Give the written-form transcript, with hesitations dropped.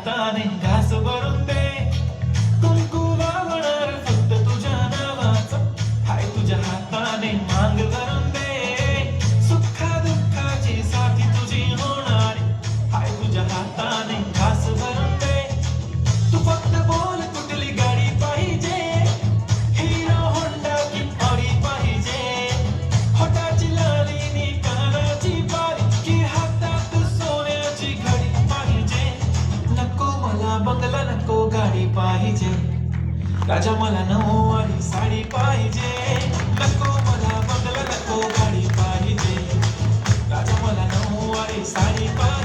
हाताने घास भरून दे, कुंकू वाहणार फक्त तुझ्या नावाचं. हाय तुझ्या हाताने मांग भरून दे, सुखा दुःखाची साथी तुझी होणार. हाय तुझ्या हाताने घास भरून दे. तू फक्त बोल कुठली गाडी पाहिजे, हिरो होंडा की ऑडी पाहिजे, होटाची लाली नी कानाची बारी की हातात सोन्याची घडी पाहिजे. नको मला बंगला, नको गाडी पाहिजे, राजा मला नऊवारी साडी पाहिजे. नको मला बंगला, नको गाडी पाहिजे, राजा मला नऊवारी साडी पाहिजे.